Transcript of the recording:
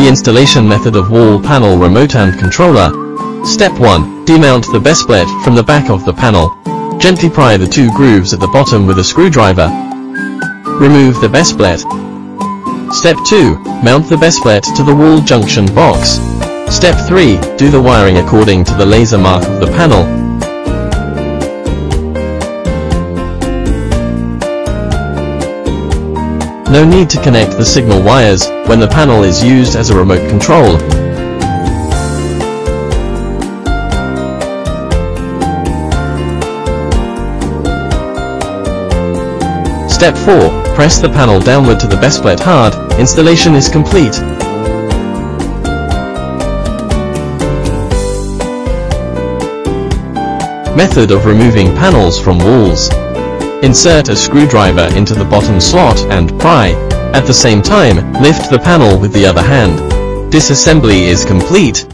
The installation method of wall panel remote and controller. Step 1. Demount the best plate from the back of the panel. Gently pry the 2 grooves at the bottom with a screwdriver. Remove the best plate. Step 2. Mount the best plate to the wall junction box. Step 3. Do the wiring according to the laser mark of the panel. No need to connect the signal wires when the panel is used as a remote control. Step 4. Press the panel downward to the best plate hard. Installation is complete. Method of removing panels from walls. Insert a screwdriver into the bottom slot and pry. At the same time, lift the panel with the other hand. Disassembly is complete.